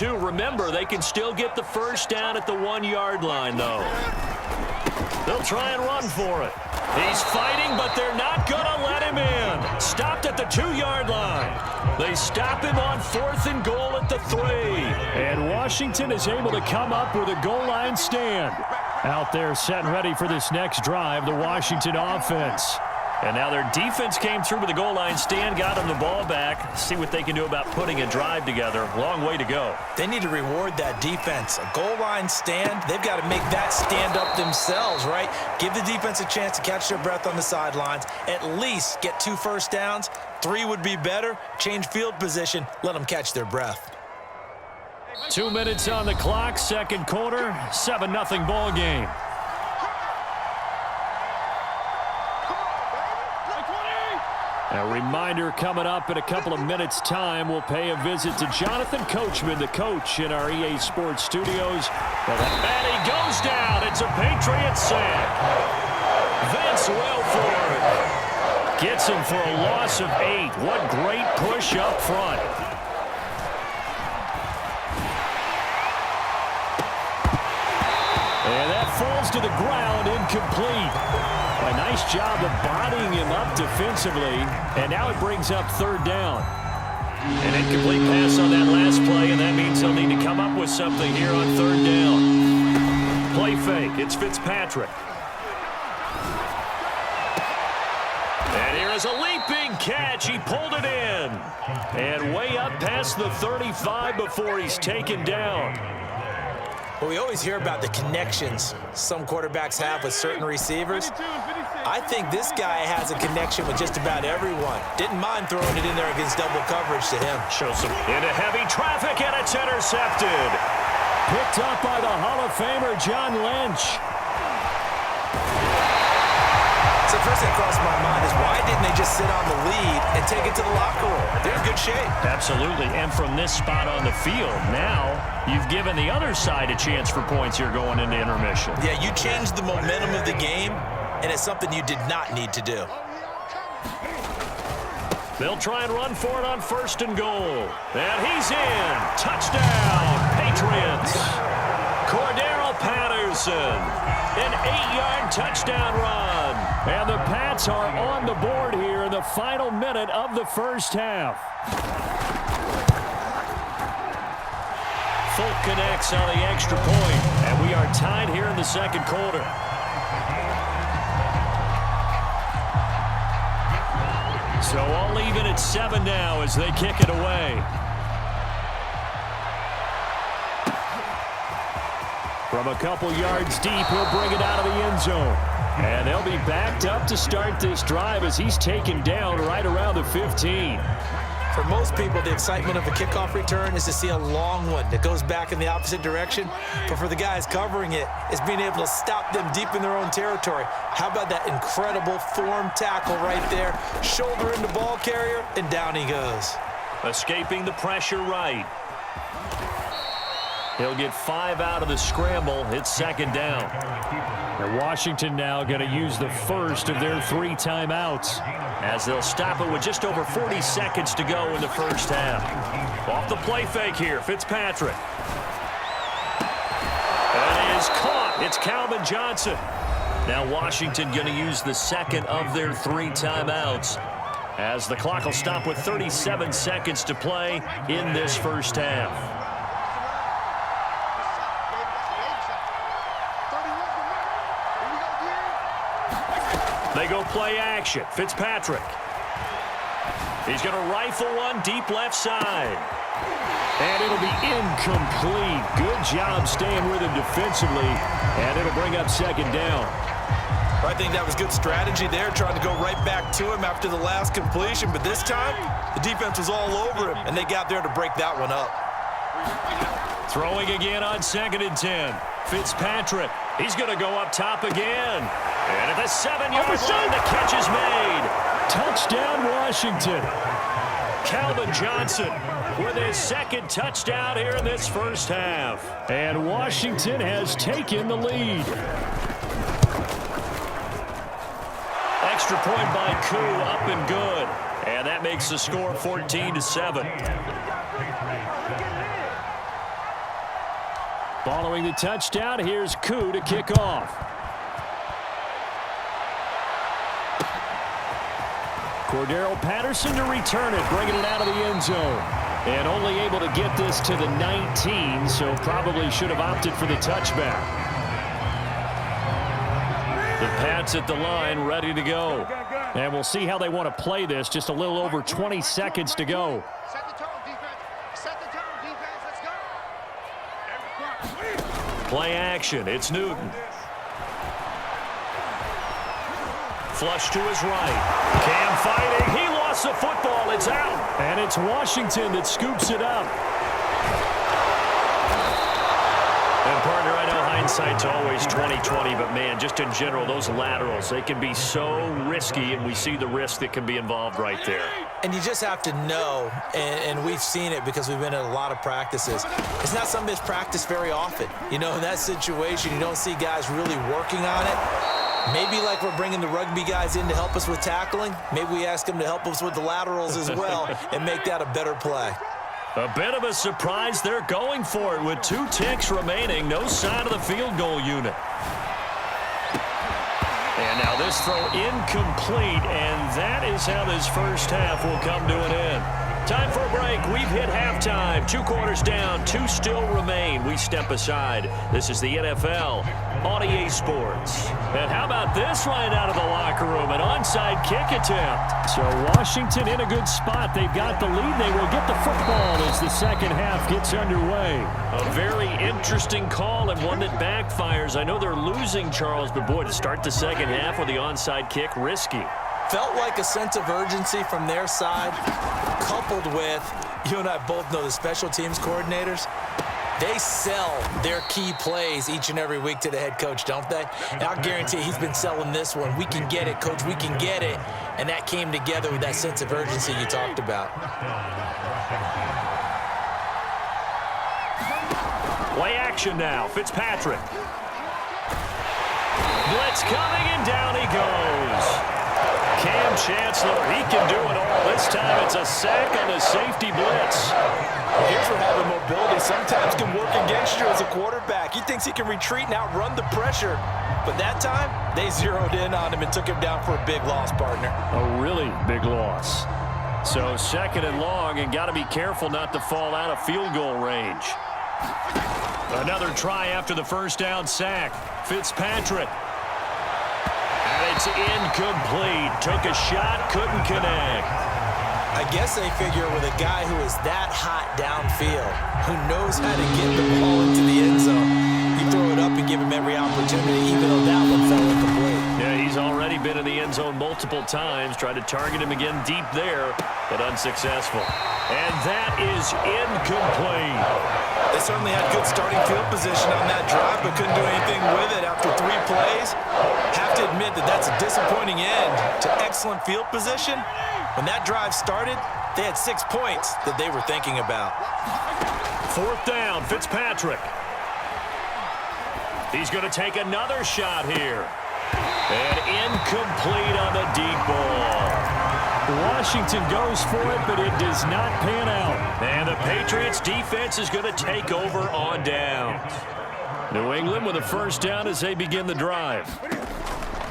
2. Remember, they can still get the first down at the 1-yard line, though. They'll try and run for it. He's fighting, but they're not going to let him in. Stopped at the 2-yard line. They stop him on 4th and goal at the 3. And Washington is able to come up with a goal line stand. Out there set and ready for this next drive, the Washington offense. And now their defense came through with a goal line stand, got them the ball back. See what they can do about putting a drive together. Long way to go. They need to reward that defense. A goal line stand, they've got to make that stand up themselves, right? Give the defense a chance to catch their breath on the sidelines. At least get 2 first downs. 3 would be better. Change field position. Let them catch their breath. 2 minutes on the clock, second quarter, 7-0 ball game. A reminder coming up in a couple of minutes' time. We'll pay a visit to Jonathan Coachman, the coach in our EA Sports studios. And he goes down. It's a Patriot sack. Vince Wilfork gets him for a loss of 8. What great push up front. And that falls to the ground, incomplete. A nice job of bodying him up defensively, and now it brings up 3rd down. An incomplete pass on that last play, and that means they'll need to come up with something here on 3rd down. Play fake. It's Fitzpatrick. And here is a leaping catch. He pulled it in. And way up past the 35 before he's taken down. Well, we always hear about the connections some quarterbacks have with certain receivers. I think this guy has a connection with just about everyone. Didn't mind throwing it in there against double coverage to him. Shows some into heavy traffic, and it's intercepted. Picked up by the Hall of Famer John Lynch. So first thing that crossed my mind is why didn't they just sit on the lead and take it to the locker room? They're in good shape. Absolutely, and from this spot on the field, now you've given the other side a chance for points here going into intermission. Yeah, you changed the momentum of the game, and it's something you did not need to do. They'll try and run for it on 1st and goal. And he's in. Touchdown, Patriots. Cordero Patterson, an 8-yard touchdown run. And the Pats are on the board here in the final minute of the first half. Folk connects on the extra point, and we are tied here in the second quarter. So all even at 7 now as they kick it away. From a couple yards deep, he'll bring it out of the end zone. And they'll be backed up to start this drive as he's taken down right around the 15. For most people, the excitement of a kickoff return is to see a long one that goes back in the opposite direction. But for the guys covering it, it's being able to stop them deep in their own territory. How about that incredible form tackle right there? Shoulder into ball carrier, and down he goes. Escaping the pressure right. He'll get 5 out of the scramble. It's 2nd down. And Washington now going to use the first of their 3 timeouts. As they'll stop it with just over 40 seconds to go in the first half. Off the play fake here, Fitzpatrick. And it is caught. It's Calvin Johnson. Now Washington going to use the 2nd of their 3 timeouts. As the clock will stop with 37 seconds to play in this first half. They go play action. Fitzpatrick. He's going to rifle one deep left side. And it'll be incomplete. Good job staying with him defensively. And it'll bring up 2nd down. I think that was good strategy there, trying to go right back to him after the last completion. But this time, the defense was all over him, and they got there to break that one up. Throwing again on 2nd and 10. Fitzpatrick. He's going to go up top again. And at the 7-yard line, the catch is made. Touchdown, Washington. Calvin Johnson with his 2nd touchdown here in this first half. And Washington has taken the lead. Extra point by Koo, up and good. And that makes the score 14-7. Following the touchdown, here's Koo to kick off. Cordero Patterson to return it, bringing it out of the end zone. And only able to get this to the 19, so probably should have opted for the touchback. The Pats at the line, ready to go. And we'll see how they want to play this. Just a little over 20 seconds to go. Set the tone, defense. Set the tone, defense. Let's go. Play action. It's Newton. Flush to his right. Cam fighting. He lost the football. It's out. And it's Washington that scoops it up. And, partner, I know hindsight's always 20/20, but, man, just in general, those laterals, they can be so risky, and we see the risk that can be involved right there. And you just have to know, and we've seen it because we've been in a lot of practices, it's not something that's practiced very often. You know, in that situation, you don't see guys really working on it. Maybe like we're bringing the rugby guys in to help us with tackling, maybe we ask them to help us with the laterals as well and make that a better play. A bit of a surprise. They're going for it with 2 ticks remaining. No sign of the field goal unit. And now this throw incomplete, and that is how this first half will come to an end. Time for a break. We've hit halftime. 2 quarters down, 2 still remain. We step aside. This is the NFL on EA Sports. And how about this right out of the locker room? An onside kick attempt. So Washington in a good spot. They've got the lead. They will get the football as the second half gets underway. A very interesting call and one that backfires. I know they're losing, Charles, but boy, to start the second half with the onside kick, risky. Felt like a sense of urgency from their side, coupled with, you and I both know the special teams coordinators, they sell their key plays each and every week to the head coach, don't they? And I'll guarantee he's been selling this one. We can get it, coach, we can get it. And that came together with that sense of urgency you talked about. Play action now. Fitzpatrick. Blitz coming, and down he goes. Cam Chancellor, he can do it all. This time it's a sack on the safety blitz. Here's where having mobility sometimes can work against you as a quarterback. He thinks he can retreat and outrun the pressure. But that time, they zeroed in on him and took him down for a big loss, partner. A really big loss. So second and long, and got to be careful not to fall out of field goal range. Another try after the first down sack. Fitzpatrick. And it's incomplete. Took a shot, couldn't connect. I guess they figure with a guy who is that hot downfield, who knows how to get the ball into the end zone, you throw it up and give him every opportunity, even though that one fell incomplete. Yeah, he's already been in the end zone multiple times. Tried to target him again deep there, but unsuccessful. And that is incomplete. They certainly had good starting field position on that drive, but couldn't do anything with it after 3 plays. Have to admit that that's a disappointing end to excellent field position. When that drive started, they had 6 points that they were thinking about. 4th down, Fitzpatrick. He's going to take another shot here. And incomplete on the deep ball. Washington goes for it, but it does not pan out. And the Patriots defense is going to take over on downs. New England with a first down as they begin the drive.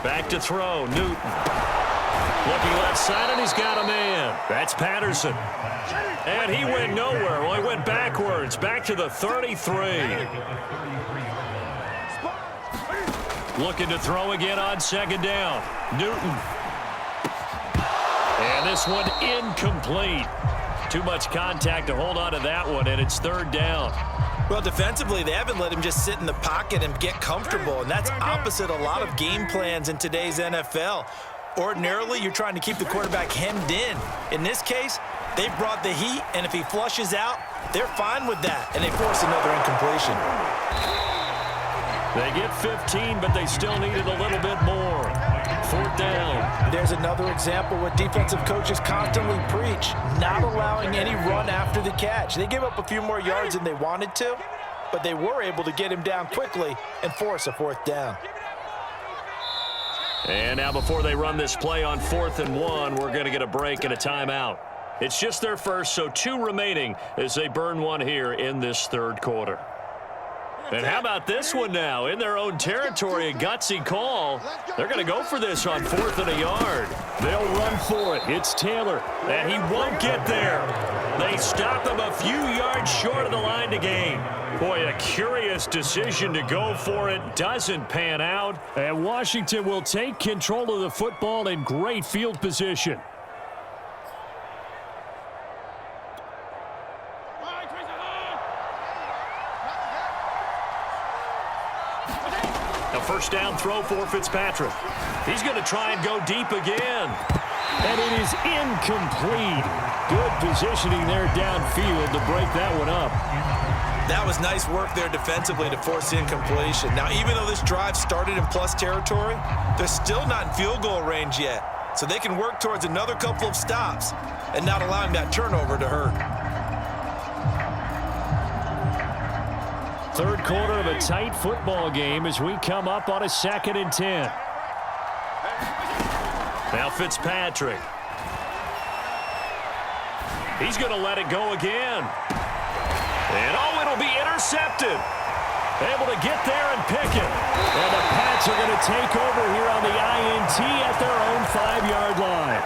Back to throw, Newton. Looking left side, and he's got a man. That's Patterson. And he went nowhere. Well, he went backwards, back to the 33. Looking to throw again on 2nd down. Newton. And this one incomplete. Too much contact to hold on to that one, and it's 3rd down. Well, defensively, they haven't let him just sit in the pocket and get comfortable, and that's opposite a lot of game plans in today's NFL. Ordinarily, you're trying to keep the quarterback hemmed in. In this case, they brought the heat, and if he flushes out, they're fine with that, and they force another incompletion. They get 15, but they still needed a little bit more. 4th down. There's another example what defensive coaches constantly preach, not allowing any run after the catch. They gave up a few more yards than they wanted to, but they were able to get him down quickly and force a 4th down. And now before they run this play on 4th and 1, we're going to get a break and a timeout. It's just their first, so 2 remaining as they burn one here in this 3rd quarter. And how about this one now? In their own territory, a gutsy call. They're going to go for this on 4th and a yard. They'll run for it. It's Taylor. And he won't get there. They stop him a few yards short of the line to gain. Boy, a curious decision to go for it. Doesn't pan out. And Washington will take control of the football in great field position. A first down throw for Fitzpatrick. He's going to try and go deep again. And it is incomplete. Good positioning there downfield to break that one up. That was nice work there defensively to force the incompletion. Now, even though this drive started in plus territory, they're still not in field goal range yet. So they can work towards another couple of stops and not allowing that turnover to hurt. Third quarter of a tight football game as we come up on a 2nd and 10. Now Fitzpatrick. He's going to let it go again. And oh, it'll be intercepted. Able to get there and pick it. And the Pats are going to take over here on the INT at their own 5-yard line.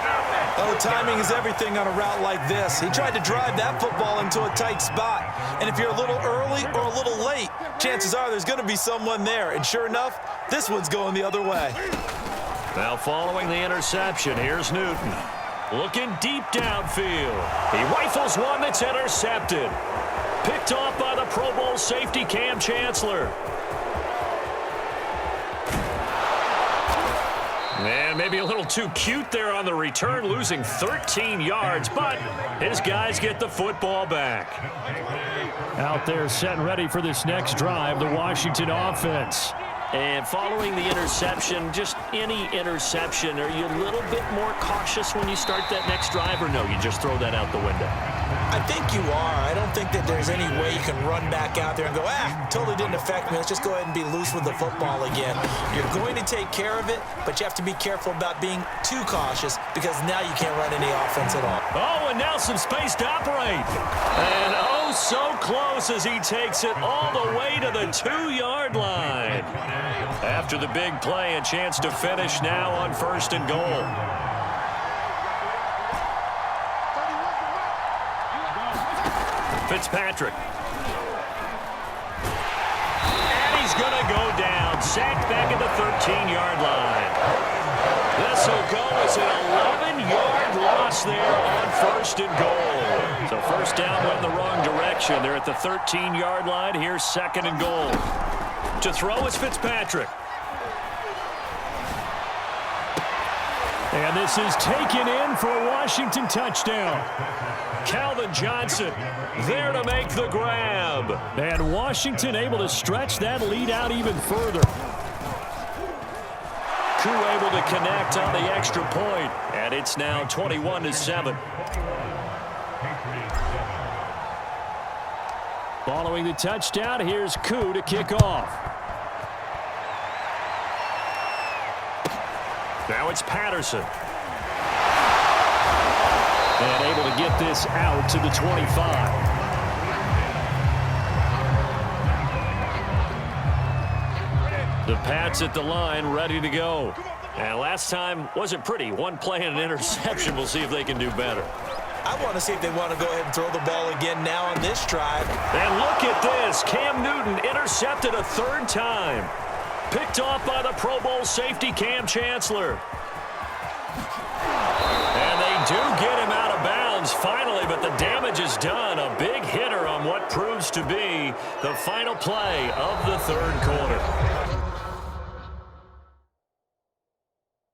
Oh, timing is everything on a route like this. He tried to drive that football into a tight spot. And if you're a little early or a little late, chances are there's going to be someone there. And sure enough, this one's going the other way. Now following the interception, here's Newton. Looking deep downfield. He rifles one that's intercepted. Picked off by the Pro Bowl safety Cam Chancellor. And maybe a little too cute there on the return, losing 13 yards, but his guys get the football back. Out there set and ready for this next drive, the Washington offense. And following the interception, just any interception, are you a little bit more cautious when you start that next drive, or no, you just throw that out the window? I think you are. I don't think that there's any way you can run back out there and go, totally didn't affect me. Let's just go ahead and be loose with the football again. You're going to take care of it, but you have to be careful about being too cautious because now you can't run any offense at all. Oh, and now some space to operate. And oh, so close as he takes it all the way to the 2-yard line. After the big play, a chance to finish now on 1st and goal. Fitzpatrick. And he's going to go down. Sacked back at the 13-yard line. This will go as an 11-yard loss there on 1st and goal. So first down went in the wrong direction. They're at the 13-yard line. Here's 2nd and goal. To throw is Fitzpatrick. And this is taken in for a Washington touchdown. Calvin Johnson there to make the grab. And Washington able to stretch that lead out even further. Koo able to connect on the extra point. And it's now 21-7. Following the touchdown, here's Koo to kick off. Now it's Patterson. And able to get this out to the 25. The Pats at the line, ready to go. And last time wasn't pretty. One play and an interception. We'll see if they can do better. I want to see if they want to go ahead and throw the ball again now on this drive. And look at this. Cam Newton intercepted a 3rd time. Picked off by the Pro Bowl safety Cam Chancellor. And they do get him out of bounds finally, but the damage is done. A big hitter on what proves to be the final play of the 3rd quarter.